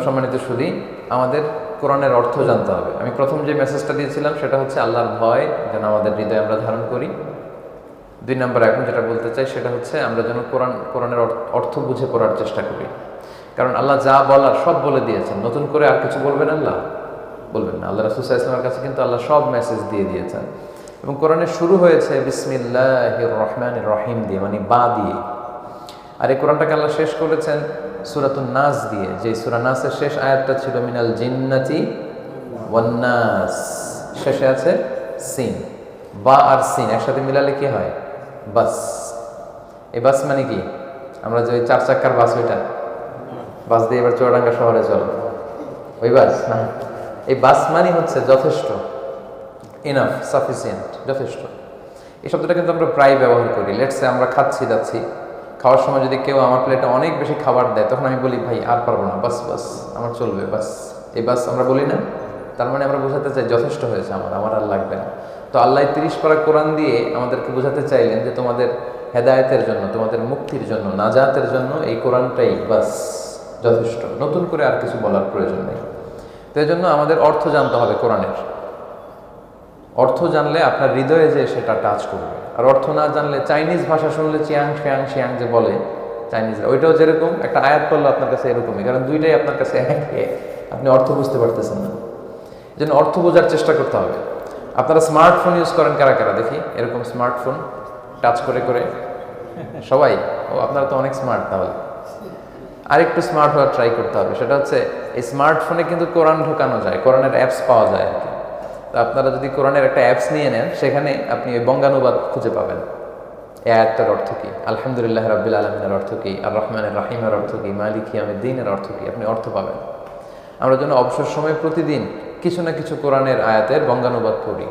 সম্মানিত সুধী, আমাদের কোরআনের অর্থ জানতে হবে। আমি প্রথম যে মেসেজটা দিয়েছিলাম সেটা হচ্ছে আল্লাহর ভয় যেন আমাদের হৃদয়ে আমরা ধারণ করি। 2 নম্বর এখন যেটা বলতে চাই সেটা হচ্ছে আমরা যেন কোরআনের অর্থ বুঝে পড়ার চেষ্টা করি। কারণ আল্লাহ যা বলার সব বলে দিয়েছেন, নতুন করে আর কিছু বলবেন আল্লাহ? বলবেন না। আল্লাহ রাসূল সাল্লাল্লাহু আলাইহি ওয়াসাল্লামের কাছে কিন্তু আল্লাহ সব মেসেজ দিয়ে দিয়েছেন। এবং কোরআনের শুরু হয়েছে বিসমিল্লাহির রহমানির রহিম দিয়ে, মানে বা দিয়ে। আর এই কোরআনটাকে আল্লাহ শেষ করেছেন সূরাতুন নাস দিয়ে, যে সূরা নাসের শেষ আয়াতটা ছিল মিনাল জিন্নাতি ওয়ান নাস, শেষে আছে সিন। বা আর সিন একসাথে মিলালে কি হয়? বাস। এই বাস মানে কি? আমরা যে 4 চাক্কার বাস, ওইটা বাস দিয়ে এবার চুয়াডাঙ্গা শহরে চলো, ওই বাস না। এই বাস মানে হচ্ছে যথেষ্ট, ইনাফ, সাফিসিয়েন্ট, যথেষ্ট। এই শব্দটা কিন্তু আমরা প্রায় ব্যবহার করি। লেটস সে আমরা খাচ্ছি যাচ্ছি, খাওয়ার সময় যদি কেউ আমার প্লেটে অনেক বেশি খাবার দেয়, তখন আমি বলি ভাই আর পারবো না, বাস বাস আমার চলবে, বাস। এই বাস আমরা বলি না? তার মানে আমরা বোঝাতে চাই যথেষ্ট হয়েছে, আমার আর লাগবে না। তো আল্লাহ 30 পারা কোরআন দিয়ে আমাদেরকে বোঝাতে চাইলেন যে তোমাদের হেদায়েতের জন্য, তোমাদের মুক্তির জন্য, নাজাতের জন্য এই কোরআনটাই বাস যথেষ্ট, নতুন করে আর কিছু বলার প্রয়োজন নেই। তো এই জন্য আমাদের অর্থ জানতে হবে কোরআনের। অর্থ জানলে আপনার হৃদয়ে যে সেটা টাচ করবে। আর অর্থ না জানলে চাইনিজ ভাষা শুনলে চিয়াং ফিয়াং শিয়াং যে বলে চাইনিজরা, ওইটাও যেরকম একটা আয়াত পড়লো আপনার কাছে এরকমই, কারণ দুইটাই আপনার কাছে একে, আপনি অর্থ বুঝতে পারতেছেন না। এই জন্য অর্থ বোঝার চেষ্টা করতে হবে। আপনারা স্মার্টফোন ইউজ করেন কারা কারা দেখি, এরকম স্মার্টফোন টাচ করে করে সবাই? ও আপনারা তো অনেক স্মার্ট। তাহলে আরেকটু স্মার্ট হওয়ার ট্রাই করতে হবে। সেটা হচ্ছে এই স্মার্টফোনে কিন্তু কোরআন ঢোকানো যায়, কোরআনের অ্যাপস পাওয়া যায় আর কি। তো আপনারা যদি কোরআনের একটা অ্যাপস নিয়ে নেন, সেখানে আপনি ওই বঙ্গানুবাদ খুঁজে পাবেন। এই আয়াতটার অর্থ কি, আলহামদুলিল্লাহ রাব্বিল আলামিনের অর্থ কি, আর রহমানির রহিমের অর্থ কি, মালিক ইয়াউমিদ্দিনের অর্থ কি, আপনি অর্থ পাবেন। আমরা যেন অবসর সময় প্রতিদিন কিছু না কিছু কোরআনের আয়াতের বঙ্গানুবাদ পড়ি।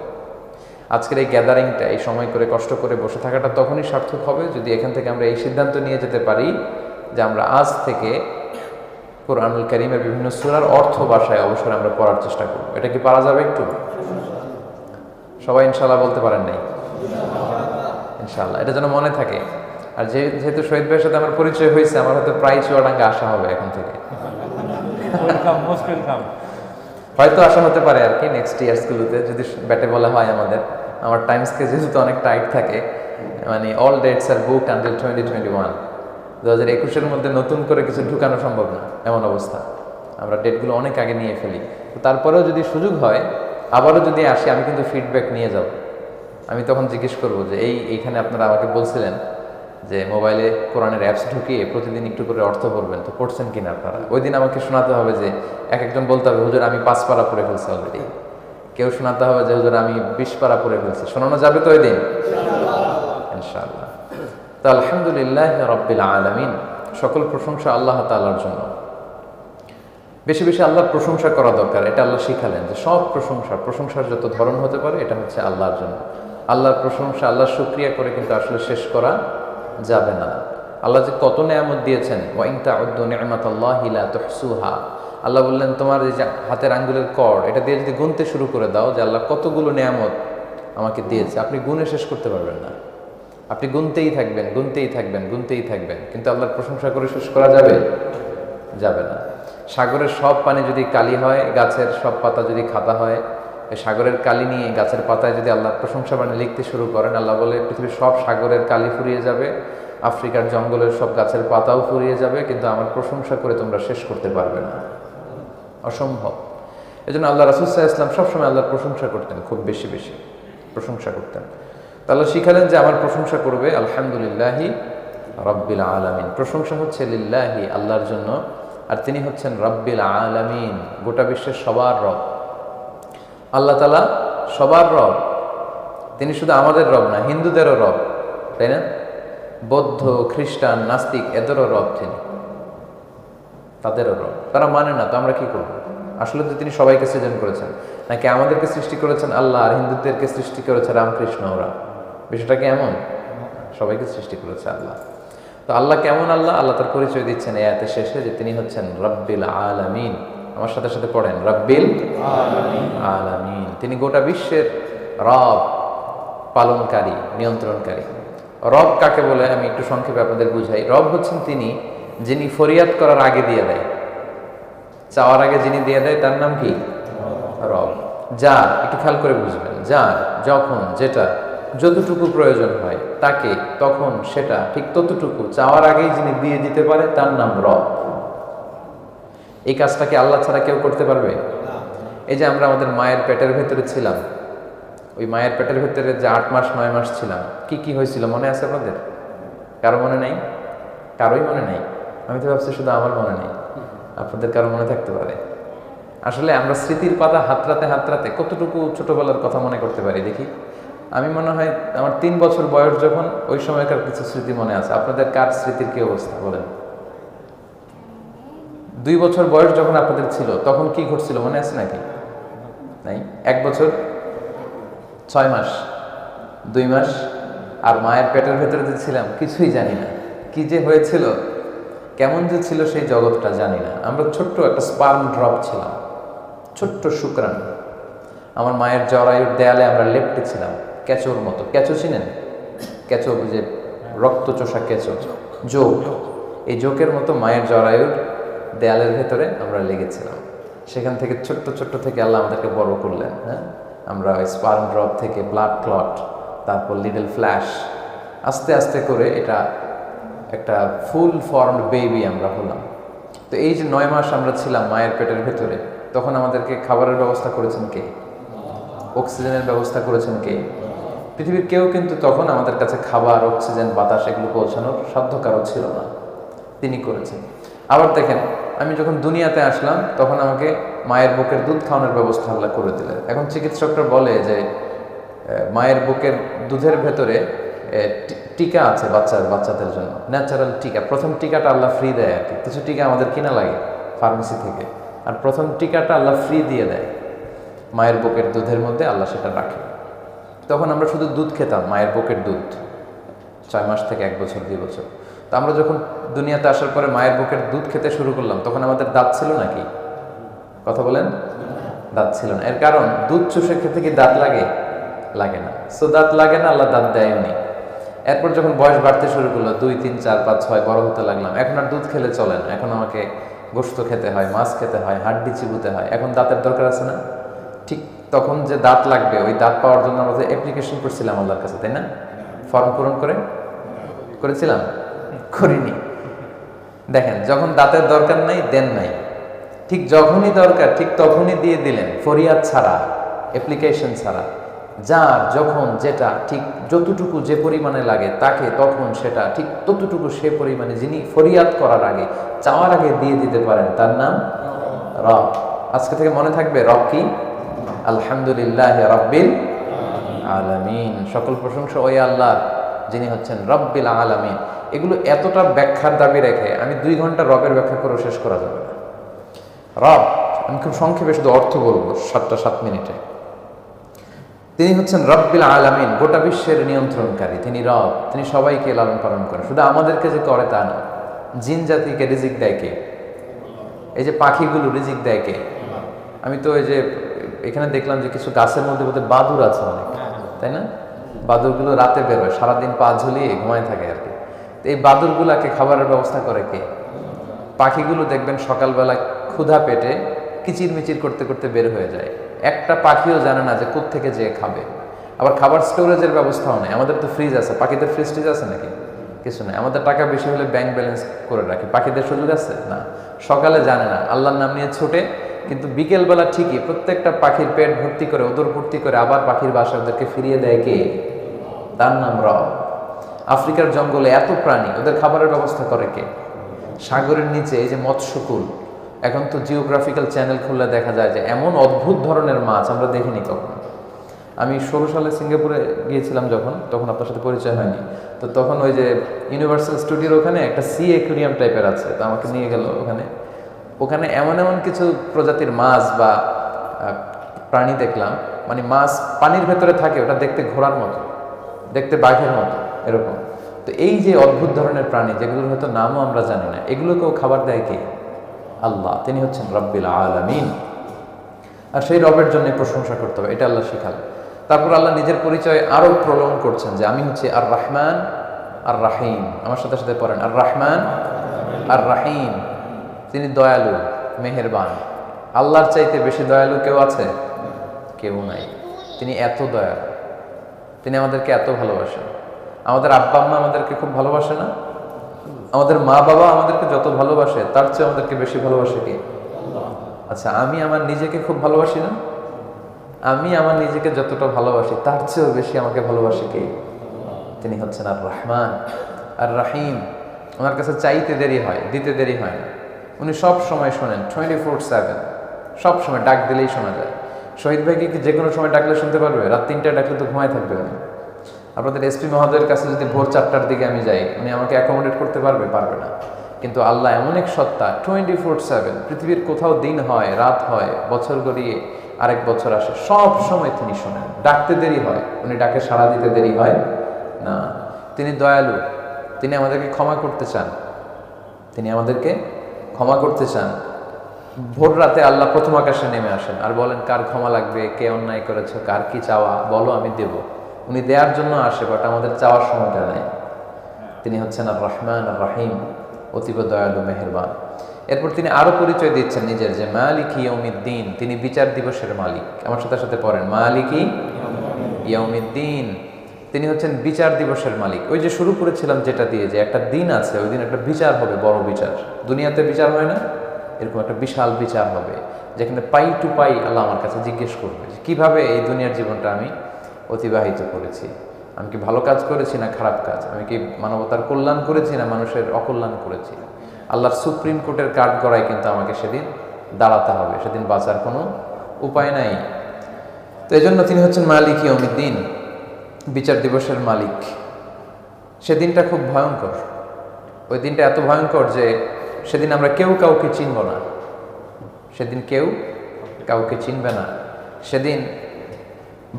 আজকের এই গ্যাদারিংটা, এই সময় করে কষ্ট করে বসে থাকাটা তখনই সার্থক হবে যদি এখান থেকে আমরা এই সিদ্ধান্ত নিয়ে যেতে পারি যে আমরা আজ থেকে কোরআনুল কারীমের বিভিন্ন সূরার অর্থ ভাষায় অবসরে আমরা পড়ার চেষ্টা করব। এটা কি পারা যাবে? একটু সবাই ইনশাআল্লাহ বলতে পারেন নাই? ইনশাআল্লাহ। এটা যেন মনে থাকে। আর যেহেতু শহীদ ভাইয়ের সাথে আমার পরিচয় হয়েছে, আমার হয়তো প্রায় চুয়াডাঙ্গা আসা হবে এখন থেকে। হয়তো আসা হতে পারে আর কি নেক্সট ইয়ার্সগুলোতে, যদি ব্যাটে বলা হয় আমাদের। আমার টাইম স্কেজুল তো অনেক টাইট থাকে, মানে অল ডেটস আর বুকড আনটিল 2021। 2021-এর মধ্যে নতুন করে কিছু ঢুকানো সম্ভব না, এমন অবস্থা। আমরা ডেটগুলো অনেক আগে নিয়ে ফেলি। তো তারপরেও যদি সুযোগ হয়, আবারও যদি আসি, আমি কিন্তু ফিডব্যাক নিয়ে যাব। আমি তখন জিজ্ঞেস করবো যে এইখানে আপনারা আমাকে বলছিলেন যে মোবাইলে কোরআনের অ্যাপস ঢুকিয়ে প্রতিদিন একটু করে অর্থ পড়বেন, তো পড়ছেন কিনা আপনারা? ওই দিন আমাকে শোনাতে হবে যে একজন বলতে হবে হুজুর আমি 5 পারা পড়ে ফেলছি অলরেডি, কেউ শোনাতে হবে যে হুজুর আমি 20 পারা পড়ে ফেলছি। শোনানো যাবে তো ওই দিন ইনশাআল্লাহ। তো আলহামদুলিল্লাহ রাব্বিল আলামিন, সকল প্রশংসা আল্লাহ তাআলার জন্য। বেশি বেশি আল্লাহর প্রশংসা করা দরকার। এটা আল্লাহ শিখালেন যে সব প্রশংসার যত ধরন হতে পারে এটা হচ্ছে আল্লাহর জন্য। আল্লাহর প্রশংসা, আল্লাহর শুকরিয়া করে কিন্তু আসলে শেষ করা যাবে না। আল্লাহ যে কত নেয়ামত দিয়েছেন, ওয়া ইন তাউদ্দু নি'মাতাল্লাহি লা তুহসুহা। আল্লাহ বললেন তোমার এই যে হাতের আঙ্গুলের কড়, এটা দিয়ে যদি গুনতে শুরু করে দাও যে আল্লাহ কতগুলো নেয়ামত আমাকে দিয়েছে, আপনি গুনে শেষ করতে পারবেন না। আপনি গুনতেই থাকবেন, গুনতেই থাকবেন, গুনতেই থাকবেন, কিন্তু আল্লাহর প্রশংসা করে শেষ করা যাবে? যাবে না। সাগরের সব পানি যদি কালি হয়, গাছের সব পাতা যদি খাতা হয়, এই সাগরের কালি নিয়ে গাছের পাতায় যদি আল্লাহর প্রশংসা বাণী লিখতে শুরু করেন, আল্লাহ বলে পৃথিবীর সব সাগরের কালি ফুরিয়ে যাবে, আফ্রিকার জঙ্গলের সব গাছের পাতাও ফুরিয়ে যাবে, কিন্তু আমার প্রশংসা করে তোমরা শেষ করতে পারবে না। অসম্ভব। এই জন্য আল্লাহ রাসূল সাল্লাল্লাহু আলাইহি ওয়াসাল্লাম সবসময় আল্লাহর প্রশংসা করতেন, খুব বেশি বেশি প্রশংসা করতেন। আল্লাহ শিখালেন যে আমার প্রশংসা করবে আলহামদুলিল্লাহি রাব্বিল আলামিন। প্রশংসা হচ্ছে লিল্লাহি, আল্লাহর জন্য, আর তিনি হচ্ছেন রাব্বিল আলামিন, গোটা বিশ্বের সবার রব। আল্লাহ তাআলা সবার রব। তিনি শুধু আমাদের রব না, হিন্দুদেরও রব, তাই না? বৌদ্ধ, খ্রিস্টান, নাস্তিক এদেরও রব তিনি, তাদেরও রব। তারা মানে না, তো আমরা কি করব? আসলে তো তিনি সবাইকে সৃজন করেছেন, নাকি আমাদেরকে সৃষ্টি করেছেন আল্লাহ আর হিন্দুদেরকে সৃষ্টি করেছে রামকৃষ্ণ ওরা? বিষয়টা কি এমন? সবাইকে সৃষ্টি করেছে আল্লাহ। তো আল্লাহ কেমন আল্লাহ? আল্লাহ তার পরিচয় দিচ্ছেন এই আয়াতের শেষে যে তিনি হচ্ছেন রাব্বিল আলামিন। আমার সাথে সাথে পড়েন, রাব্বিল আলামিন। তিনি গোটা বিশ্বের রব, পালনকারী, নিয়ন্ত্রণকারী। রব কাকে বলে আমি একটু সংক্ষেপে আপনাদের বুঝাই। রব হচ্ছেন তিনি যিনি ফরিয়াদ করার আগে দিয়ে দেয়। চাওয়ার আগে যিনি দিয়ে দেয় তার নাম কি? রব। যার, একটু খেয়াল করে বুঝবেন, যার যখন যেটা যতটুকু প্রয়োজন হয় তাকে তখন সেটা ঠিক ততটুকু চাওয়ার আগেই যিনি দিয়ে দিতে পারে তার নাম রব। এই কাজটাকে আল্লাহ ছাড়া কেউ করতে পারবে? এই যে আমরা আমাদের মায়ের পেটের ভেতরে ছিলাম, ওই মায়ের পেটের ভেতরে যে 8 মাস 9 মাস ছিলাম, কি কি হয়েছিল মনে আছে আপনাদের? কারো মনে নেই? কারোই মনে নেই? আমি তো ভাবছি শুধু আমার মনে নেই, আপনাদের কারো মনে থাকতে পারে। আসলে আমরা স্মৃতির পাতা হাতড়াতে হাতড়াতে কতটুকু ছোটবেলার কথা মনে করতে পারি দেখি। আমি মনে হয় আমার 3 বছর বয়স যখন, ওই সময়কার কিছু স্মৃতি মনে আছে। আপনাদের কার স্মৃতির কি অবস্থা বলেন? 2 বছর বয়স যখন আপনাদের ছিল তখন কি ঘটছিল মনে আছে নাকি? নাই? 1 বছর 6 মাস 2 মাস আর মায়ের পেটের ভেতরে যে ছিলাম কিছুই জানি না, কি যে হয়েছিল, কেমন যে ছিল সেই জগৎটা জানি না। আমরা ছোট্ট একটা স্পার্ম ড্রপ ছিলাম, ছোট্ট শুক্রাণু। আমার মায়ের জরায়ুর দেয়ালে আমরা লেপ্টে ছিলাম, কেঁচোর মতো। কেঁচো চিনেন? কেঁচো, যে রক্ত চোষা কেঁচো, যোগ, এই যোগের মতো মায়ের জরায়ুর দেয়ালের ভেতরে আমরা লেগেছিলাম। সেখান থেকে ছোট্ট ছোট্ট থেকে আল্লাহ আমাদেরকে বড় করলেন। হ্যাঁ, আমরা ওই স্পার্ম ড্রপ থেকে ব্লাড ক্লট, তারপর লিটল ফ্ল্যাশ, আস্তে আস্তে করে এটা একটা ফুল ফর্মড বেবি আমরা হলাম। তো এই যে 9 মাস আমরা ছিলাম মায়ের পেটের ভেতরে, তখন আমাদেরকে খাবারের ব্যবস্থা করেছেন কে? অক্সিজেনের ব্যবস্থা করেছেন কে? পৃথিবীর কেউ কিন্তু তখন আমাদের কাছে খাবার, অক্সিজেন, বাতাস এগুলো পৌঁছানোর সাধ্য কারো ছিল না, তিনি করেছেন। আবার দেখেন, আমি যখন দুনিয়াতে আসলাম তখন আমাকে মায়ের বুকের দুধ খাওয়ানোর ব্যবস্থা আল্লাহ করে দিলেন। এখন চিকিৎসকরা বলে যে মায়ের বুকের দুধের ভেতরে টিকা আছে বাচ্চাদের জন্য, ন্যাচারাল টিকা। প্রথম টিকাটা আল্লাহ ফ্রি দেয় আর কি, কিছু টিকা আমাদের কিনা লাগে ফার্মেসি থেকে, আর প্রথম টিকাটা আল্লাহ ফ্রি দিয়ে দেয় মায়ের বুকের দুধের মধ্যে, আল্লাহ সেটা রাখে। তখন আমরা শুধু দুধ খেতাম, মায়ের বুকের দুধ, 6 মাস থেকে 1 বছর 2 বছর। তো আমরা যখন দুনিয়াতে আসার পরে মায়ের বুকের দুধ খেতে শুরু করলাম, তখন আমাদের দাঁত ছিল নাকি? কথা বলেন, দাঁত ছিল না। এর কারণ দুধ চুষে খেতে কি দাঁত লাগে? লাগে না। সো দাঁত লাগে না, আল্লাহ দাঁত দেয়নি। এরপর যখন বয়স বাড়তে শুরু করলো, 2, 3, 4, 5, 6 বড় হতে লাগলাম, এখন আর দুধ খেলে চলে না, এখন আমাকে গোশত খেতে হয়, মাছ খেতে হয়, হাড্ডি চিবুতে হয়। এখন দাঁতের দরকার আছে না? ঠিক তখন যে দাঁত লাগবে, ওই দাঁত পাওয়ার জন্য আমরা যে অ্যাপ্লিকেশন করছিলাম আল্লাহর কাছে, তাই না? ফর্ম পূরণ করেছিলাম? করিনি। দেখেন, যখন দাঁতের দরকার নাই দেন নাই, ঠিক যখনই দরকার ঠিক তখনই দিয়ে দিলেন, ফরিয়াদ ছাড়া, অ্যাপ্লিকেশন ছাড়া। যার যখন যেটা ঠিক যতটুকু যে পরিমাণে লাগে তাকে তখন সেটা ঠিক ততটুকু সে পরিমাণে, যিনি ফরিয়াদ করার আগে, চাওয়ার আগে দিয়ে দিতে পারেন, তার নাম রব। আজকে থেকে মনে থাকবে, রব কি? আলহামদুলিল্লাহ রাব্বিল আলামিন। সকল প্রশংসা ওই আল্লাহ যিনি হচ্ছেন রব্বিল আলামিন। এগুলো এতটা ব্যাখ্যার দাবি রেখে আমি 2 ঘন্টা রবের ব্যাখ্যা করে শেষ করা যাবে না। রব, আমি খুব সংক্ষেপে শুধু অর্থ বলবো 7 মিনিটে। তিনি হচ্ছেন রব্বিল আলামিন, গোটা বিশ্বের নিয়ন্ত্রণকারী। তিনি রব, তিনি সবাইকে লালন পালন করেন। শুধু আমাদেরকে যে করে তা না, জিন জাতিকে রিজিক দেয় কে? এই যে পাখিগুলো রিজিক দেয় কে? আমি তো এই যে এখানে দেখলাম যে কিছু গাছের মধ্যে বোধহয় বাদুর আছে অনেক, তাই না? বাদুরগুলো রাতে বের হয়, সারাদিন পা ঝুলিয়ে ঘুমায় থাকে আর কি। তো এই বাদুরগুলাকে খাবারের ব্যবস্থা করে কে? পাখিগুলো দেখবেন সকালবেলা ক্ষুধা পেটে কিচির মিচির করতে করতে বের হয়ে যায়, একটা পাখিও জানে না যে কোত্থেকে যেয়ে খাবে। আবার খাবার স্টোরেজের ব্যবস্থাও নেই। আমাদের তো ফ্রিজ আছে, পাখিদের ফ্রিজ টিজ আছে নাকি? কিছু নেই। আমাদের টাকা বেশি হলে ব্যাংক ব্যালেন্স করে রাখি, পাখিদের সুযোগ আছে না। সকালে জানে না, আল্লাহর নাম নিয়ে ছোটে, কিন্তু বিকেলবেলা ঠিকই প্রত্যেকটা পাখির পেট ভর্তি করে, ওদর ভর্তি করে আবার পাখির বাসায় ওদেরকে ফিরিয়ে দেয় কে? তার নাম রব। আফ্রিকার জঙ্গলে এত প্রাণী, ওদের খাবারের ব্যবস্থা করে কে? সাগরের নিচে এই যে মৎস্যকুল, এখন তো জিওগ্রাফিক্যাল চ্যানেল খুললে দেখা যায় যে এমন অদ্ভুত ধরনের মাছ আমরা দেখিনি কখনো। আমি 16 সালে সিঙ্গাপুরে গিয়েছিলাম যখন, তখন আপনার সাথে পরিচয় হয়নি। তো তখন ওই যে ইউনিভার্সাল স্টুডিওর ওখানে একটা সি অ্যাকুরিয়াম টাইপের আছে, তো আমাকে নিয়ে গেল ওখানে এমন এমন কিছু প্রজাতির মাছ বা প্রাণী দেখলাম, মানে মাছ পানির ভেতরে থাকে, ওটা দেখতে ঘোড়ার মতো, দেখতে বাঘের মতো এরকম। তো এই যে অদ্ভুত ধরনের প্রাণী, যেগুলোর হয়তো নামও আমরা জানি না, এগুলোকেও খাবার দেয় কে? আল্লাহ। তিনি হচ্ছেন রব্বিল আলামিন। আর সেই রবের জন্য প্রশংসা করতে হবে, এটা আল্লাহ শিখালেন। তারপর আল্লাহ নিজের পরিচয় আরো প্রলং করছেন যে আমি হচ্ছি আর রহমান আর রাহিম। আমার সাথে সাথে পড়েন, আর রহমান আর রাহিম। তিনি দয়ালু, মেহেরবান। আল্লাহর চাইতে বেশি দয়ালু কেউ আছে? কেউ নাই। তিনি এত দয়ালু, তিনি আমাদেরকে এত ভালোবাসেন। আমাদের আব্বা আম্মা আমাদেরকে খুব ভালোবাসে না? আমাদের মা বাবা আমাদেরকে যত ভালোবাসে তার চেয়ে আমাদেরকে বেশি ভালোবাসে কে? আচ্ছা, আমি আমার নিজেকে খুব ভালোবাসি না? আমি আমার নিজেকে যতটা ভালোবাসি তার চেয়েও বেশি আমাকে ভালোবাসে কে? তিনি হচ্ছেন আর রহমান আর রাহিম। ওনার কাছে চাইতে দেরি হয়, দিতে দেরি হয় না। উনি সব সময় শোনেন, 24/7, সব সময় ডাক দিলেই শোনা যায়। শহীদ ভাইকে কি যে কোনো সময় ডাকলে শুনতে পারবে? রাত 3টায় ডাকলে তো ঘুমায় থাকবে উনি। আপনাদের এসপি মহোদয়ের কাছে যদি ভোর 4টার দিকে আমি যাই, উনি আমাকে অ্যাকোমোডেট করতে পারবে? পারবে না। কিন্তু আল্লাহ এমন এক সত্তা, 24/7, পৃথিবীর কোথাও দিন হয়, রাত হয়, বছর গড়িয়ে আরেক বছর আসে, সব সময় তিনি শোনেন। ডাকতে দেরি হয়, উনি ডাকে সাড়া দিতে দেরি হয় না। তিনি দয়ালু, তিনি আমাদেরকে ক্ষমা করতে চান, তিনি আমাদেরকে ক্ষমা করতে চান। ভোর রাতে আল্লাহ প্রথম আকাশে নেমে আসেন আর বলেন, কার ক্ষমা লাগবে, কে অন্যায় করেছে, কার কি চাওয়া বলো, আমি দেব। উনি দেওয়ার জন্য আসে, বাট আমাদের চাওয়ার সময়টা নেই। তিনি হচ্ছেন আর রহমান আর রাহিম, অতীব দয়ালু মেহেরবান। এরপর তিনি আরো পরিচয় দিচ্ছেন নিজের, যে মালিক ইয়াউমিদ্দিন, তিনি বিচার দিবসের মালিক। আমার সাথে সাথে পড়েন, মালিকি ইয়াউমিদ্দিন, তিনি হচ্ছেন বিচার দিবসের মালিক। ওই যে শুরু করেছিলাম যেটা দিয়ে, যে একটা দিন আছে, ওই দিন একটা বিচার হবে, বড় বিচার। দুনিয়াতে বিচার হয় না, এরকম একটা বিশাল বিচার হবে, যেখানে পাই টু পাই আল্লাহ আমার কাছে জিজ্ঞেস করবে যে কিভাবে এই দুনিয়ার জীবনটা আমি অতিবাহিত করেছি, আমি কি ভালো কাজ করেছি না খারাপ কাজ, আমি কি মানবতার কল্যাণ করেছি না মানুষের অকল্যাণ করেছি। আল্লাহর সুপ্রিম কোর্টের কাঠ গড়ায় কিন্তু আমাকে সেদিন দাঁড়াতে হবে, সেদিন বাঁচার কোনো উপায় নাই। তো এই জন্য তিনি হচ্ছেন মালিক ইয়াউমিদ্দিন, বিচার দিবসের মালিক। সেদিনটা খুব ভয়ঙ্কর। ওই দিনটা এত ভয়ঙ্কর যে সেদিন আমরা কেউ কাউকে চিনব না। সেদিন কেউ কাউকে চিনবে না। সেদিন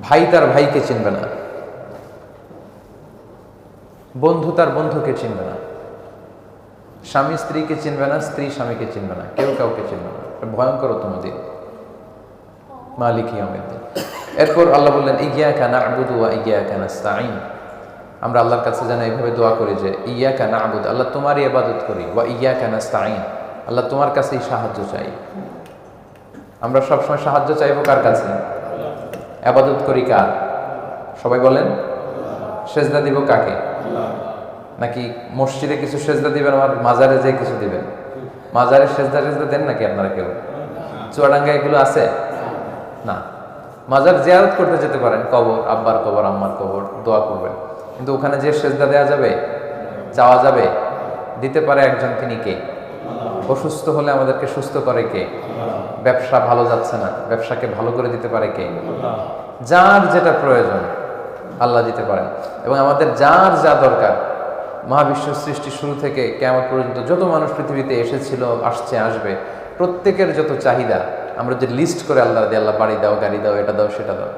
ভাই তার ভাইকে চিনবে না, বন্ধু তার বন্ধুকে চিনবে না, স্বামী স্ত্রীকে চিনবে না, স্ত্রী স্বামীকে চিনবে না, কেউ কাউকে চিনবে না। ভয়ঙ্করতম দিন, মালিক ইয়াউমিদ্দিন। এরপর আল্লাহ বললেন, ইয়্যাকা না'বুদু ওয়া ইয়্যাকা নাস্তাঈন। আমরা আল্লাহর কাছে যেন এইভাবে দোয়া করি যে ইয়্যাকা না'বুদু, আল্লাহ তোমারই ইবাদত করি, ওয়া ইয়্যাকা নাস্তাঈন, আল্লাহ তোমার কাছেই সাহায্য চাই। আমরা সবসময় সাহায্য চাইবো কার কাছে? ইবাদত করি কার? সবাই বলেন। সেজদা দিব কাকে? নাকি মসজিদে কিছু সেজদা দিবেন, আমার মাজারে যে কিছু দিবেন? মাজারে সেজদা দেন নাকি আপনারা কেউ? চুয়াডাঙ্গা এগুলো আছে না। মাজার জিয়ারত করতে যেতে পারেন, কবর, আব্বার কবর, আম্মার কবর, দোয়া করবেন, কিন্তু ওখানে যে সেজদা দেওয়া যাবে, চাওয়া যাবে, দিতে পারে একজন, তিনি কে? অসুস্থ হলে আমাদেরকে সুস্থ করে কে? ব্যবসা ভালো যাচ্ছে না, ব্যবসাকে ভালো করে দিতে পারে কে? যার যেটা প্রয়োজন আল্লাহ দিতে পারেন। এবং আমাদের যার যা দরকার, মহাবিশ্ব সৃষ্টি শুরু থেকে কিয়ামত পর্যন্ত যত মানুষ পৃথিবীতে এসেছিল, আসছে, আসবে, প্রত্যেকের যত চাহিদা আমরা যে লিস্ট করে আল্লাহ দিই, আল্লাহ বাড়ি দাও, গাড়ি দাও, এটা দাও, সেটা দাও,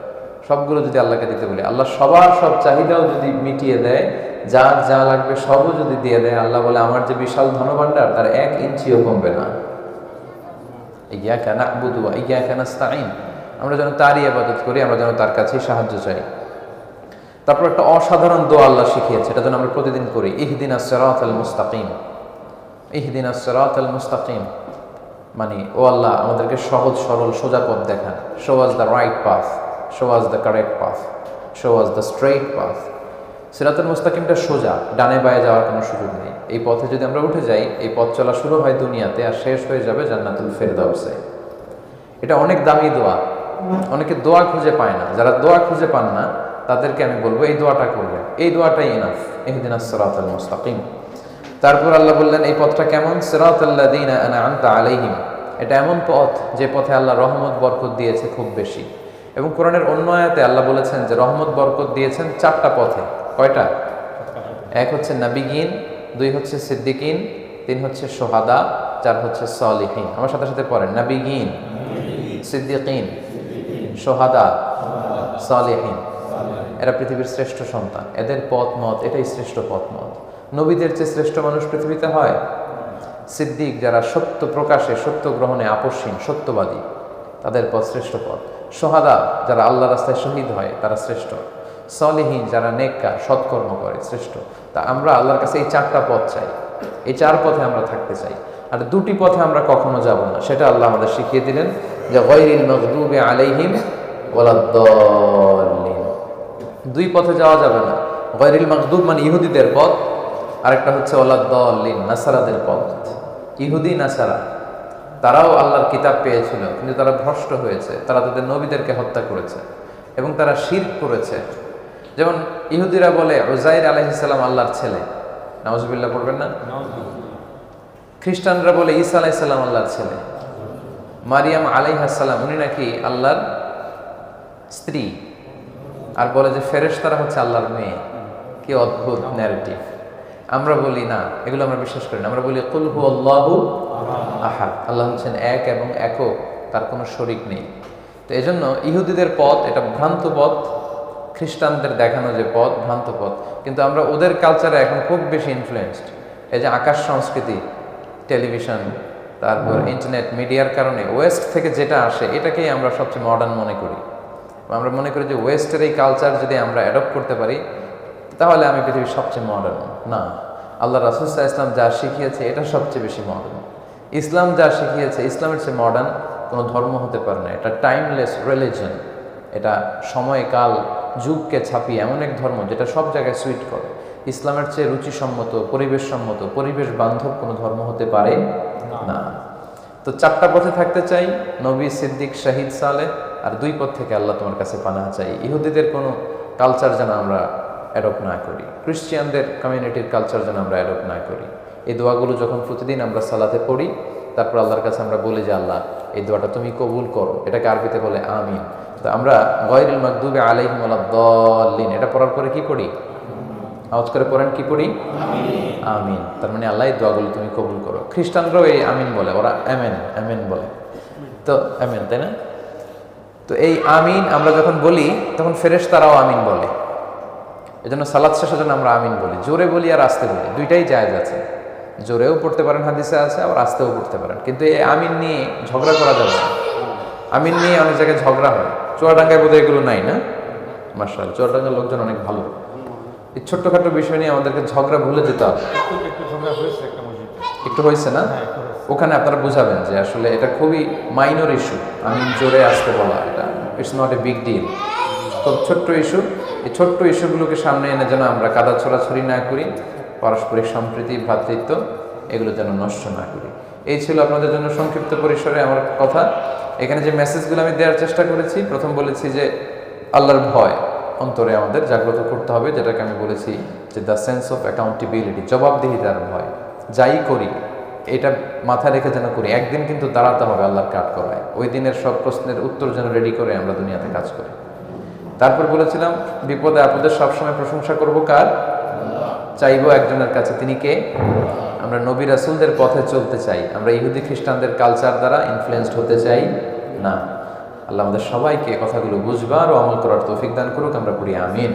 সবগুলো যদি আল্লাহকে দিতে বলি, আল্লাহ সবার সব চাহিদাও যদি মিটিয়ে দেয়, যার যা লাগবে সবও যদি দিয়ে দেয়, আল্লাহ বলে আমার যে বিশাল ধনভাণ্ডার তার 1 ইঞ্চিও কমবে না। ইয়্যাকা না'বুদু ওয়া ইয়্যাকা নাস্তাঈন, আমরা যেন তারই ইবাদত করি, আমরা যেন তার কাছেই সাহায্য চাই। তারপর একটা অসাধারণ দোয়া আল্লাহ শিখিয়েছে, এটা যেন আমরা প্রতিদিন করি, ইহদিনাস সিরাতাল মুস্তাকিম। ইহদিনাস সিরাতাল মুস্তাকিম মানে, ও আল্লাহ আমাদেরকে সহজ সরল সোজা পথ দেখান। Show us the right path, show us the correct path, show us the straight path. সিরাতুল মুস্তাকিমটা সোজা, ডানে বায়ে যাওয়ার কোনো সুযোগ নেই। এই পথে যদি আমরা উঠে যাই, এই পথ চলা শুরু হয় দুনিয়াতে আর শেষ হয়ে যাবে জান্নাতুল ফেরদাউসে। এটা অনেক দামি দোয়া, অনেকে দোয়া খুঁজে পায় না। যারা দোয়া খুঁজে পান না তাদেরকে আমি বলবো এই দোয়াটা করবে, এই দোয়াটাই ইনাফ, ইহদিনাস সিরাতাল মুস্তাকিম। তারপর আল্লাহ বললেন এই পথটা কেমন? সিরাতাল্লাযীনা আনআমতা আলাইহিম, এটা এমন পথ যে পথে আল্লাহ রহমত বরকত দিয়েছে খুব বেশি। এবং কোরআনের অন্য আয়াতে আল্লাহ বলেছেন যে রহমত বরকত দিয়েছেন 4টা পথে। কয়টা? 1 হচ্ছে নাবিয়িন, 2 হচ্ছে সিদ্দিকিন, 3 হচ্ছে শুহাদা, 4 হচ্ছে সালিহিন। আমার সাথে সাথে পড়েন, নাবিয়িন, সিদ্দিকিন, শুহাদা, সালিহিন। এরা পৃথিবীর শ্রেষ্ঠ সন্তান, এদের পথ মত এটাই শ্রেষ্ঠ পথ মত। নবীদের চেয়ে শ্রেষ্ঠ মানুষ পৃথিবীতে হয়? সিদ্দিক, যারা সত্য প্রকাশে, সত্য গ্রহণে আপসহীন, সত্যবাদী, তাদের পথ শ্রেষ্ঠ পথ। শুহাদা, যারা আল্লাহ রাস্তায় শহীদ হয়, তারা শ্রেষ্ঠ। সালিহিন, যারা নেককার, সৎকর্ম করে, শ্রেষ্ঠ। তা আমরা আল্লাহর কাছে এই 4টা পথ চাই, এই 4 পথে আমরা থাকতে চাই। আর দুটি পথে আমরা কখনো যাব না, সেটা আল্লাহ আমাদের শিখিয়ে দিলেন যে গায়রিল মাগদুবি আলাইহিম ওয়ালাদ-দাল্লিন। দুই পথে যাওয়া যাবে না। গায়রিল মাগদুব মানে ইহুদিদের পথ, আরেকটা হচ্ছে ওয়ালাদ-দাল্লিন নাসারাদের পথ। ইহুদি নাসারা তারাও আল্লাহর কিতাব পেয়েছিল, কিন্তু তারা ভ্রষ্ট হয়েছে, তারা তাদের নবীদেরকে হত্যা করেছে এবং তারা শিরক করেছে। যেমন ইহুদিরা বলে উযাইর আলাইহিস সালাম আল্লাহর ছেলে, নাউজুবিল্লাহ পড়বেন না? খ্রিস্টানরা বলে ঈসা আলাইহিস সালাম আল্লাহর ছেলে, মারিয়াম আলাইহাস সালাম উনি নাকি আল্লাহর স্ত্রী, আর বলে যে ফেরেশতারা হচ্ছে আল্লাহর মেয়ে। কি অদ্ভুত ন্যারেটিভ! আমরা বলি না, এগুলো আমরা বিশ্বাস করি না। আমরা বলি কুল হুয়াল্লাহু আহাদ, আল্লাহ হচ্ছেন এক এবং একক, তার কোনো শরীক নেই। তো এজন্য ইহুদিদের পথ এটা ভ্রান্ত পথ, খ্রিস্টানদের দেখানো যে পথ ভ্রান্ত পথ। কিন্তু আমরা ওদের কালচারে এখন খুব বেশি ইনফ্লুয়েন্সড। এই যে আকাশ সংস্কৃতি, টেলিভিশন, তারপর ইন্টারনেট মিডিয়ার কারণে ওয়েস্ট থেকে যেটা আসে এটাকেই আমরা সবচেয়ে মডার্ন মনে করি। আমরা মনে করি যে ওয়েস্টের এই কালচার যদি আমরা অ্যাডপ্ট করতে পারি তাহলে আমি পৃথিবীর সবচেয়ে মডার্ন। না, আল্লাহ রাসূল সাল্লাল্লাহু আলাইহি ওয়াসাল্লাম যা শিখিয়েছে এটা সবচেয়ে বেশি মডার্ন। ইসলাম যা শিখিয়েছে, ইসলামের চেয়ে মডার্ন কোনো ধর্ম হতে পারে না। এটা টাইমলেস রিলিজন, এটা সময়কাল যুগকে ছাপিয়ে এমন এক ধর্ম যেটা সব জায়গায় সুইট করে। ইসলামের চেয়ে রুচিসম্মত, পরিবেশসম্মত, পরিবেশ বান্ধব কোনো ধর্ম হতে পারে না। তো চারটা পথে থাকতে চাই, নবী, সিদ্দিক, শাহিদ, সালেহ, আর দুই পথ থেকে আল্লাহ তোমার কাছে পানাহ চাই। ইহুদিদের কোনো কালচার যেন আমরা অ্যাডপ্ট না করি, ক্রিশ্চিয়ানদের কমিউনিটির কালচার যেন আমরা অ্যাডপ্ট না করি। এই দোয়াগুলো যখন প্রতিদিন আমরা সালাতে পড়ি, তারপর আল্লাহর কাছে আমরা বলি যে আল্লাহ এই দোয়াটা তুমি কবুল করো, এটাকে আরবিতে বলে আমিন। তো আমরা গায়রিল মাগদুবি আলাইহিম ওয়ালাদ-দাল্লিন এটা পড়ার পরে কি পড়ি? আওয়াজ করে পড়েন, কি পড়ি? আমিন। তার মানে আল্লাহ এই দোয়াগুলো তুমি কবুল করো। খ্রিস্টানরাও এই আমিন বলে, ওরা আমেন আমেন বলে, তো আমেন, তাই না? তো এই আমিন আমরা যখন বলি তখন ফেরেশতারাও আমিন বলে। এজন্য সালাত শেষের জন্য আমরা আমিন বলি, জোরে বলি আর আস্তে বলি, দুইটাই জায়েজ আছে। জোরেও পড়তে পারেন, হাদিসে আছে, আবার আস্তেও পড়তে পারেন। কিন্তু এই আমিন নিয়ে ঝগড়া করা যাবে না। আমিন নিয়ে অনেক জায়গায় ঝগড়া হয়। চুয়াডাঙ্গায় বোধহয় এগুলো নাই না? মাশাআল্লাহ, চুয়াডাঙ্গার লোকজন অনেক ভালো। এই ছোট্টখাটো বিষয় নিয়ে আমাদেরকে ঝগড়া ভুলে যেতে হবে। একটু হয়েছে না? ওখানে আপনারা বুঝাবেন যে আসলে এটা খুবই মাইনর ইস্যু। আমিন জোরে আসতে বলা, এটা it's not a big deal, খুব ছোট্ট ইস্যু। এই ছোট্ট ইস্যুগুলোকে সামনে এনে যেন আমরা কাদা ছোড়াছড়ি না করি, পারস্পরিক সম্প্রীতি, ভ্রাতৃত্ব এগুলো যেন নষ্ট না করি। এই ছিল আপনাদের জন্য সংক্ষিপ্ত পরিসরে আমার কথা। এখানে যে মেসেজগুলো আমি দেওয়ার চেষ্টা করেছি, প্রথম বলেছি যে আল্লাহর ভয় অন্তরে আমাদের জাগ্রত করতে হবে, যেটাকে আমি বলেছি যে দ্য সেন্স অফ অ্যাকাউন্টেবিলিটি, জবাবদিহিতার ভয়। যাই করি এটা মাথায় রেখে যেন করি, একদিন কিন্তু দাঁড়াতে হবে আল্লাহর কাঠ করায়। ওই দিনের সব প্রশ্নের উত্তর যেন রেডি করে আমরা দুনিয়াতে কাজ করি। তারপর বলেছিলাম বিপদে আপদে সবসময় প্রশংসা করব কার? চাইবো একজনের কাছে, তিনি কে? আমরা নবী রাসূলদের পথে চলতে চাই, আমরা ইহুদি খ্রিস্টানদের কালচার দ্বারা ইনফ্লুয়েন্সড হতে চাই না। আল্লাহ আমাদের সবাইকে কথাগুলো বুঝবার ও আমল করার তৌফিক দান করুক। আমরা পড়ি আমিন।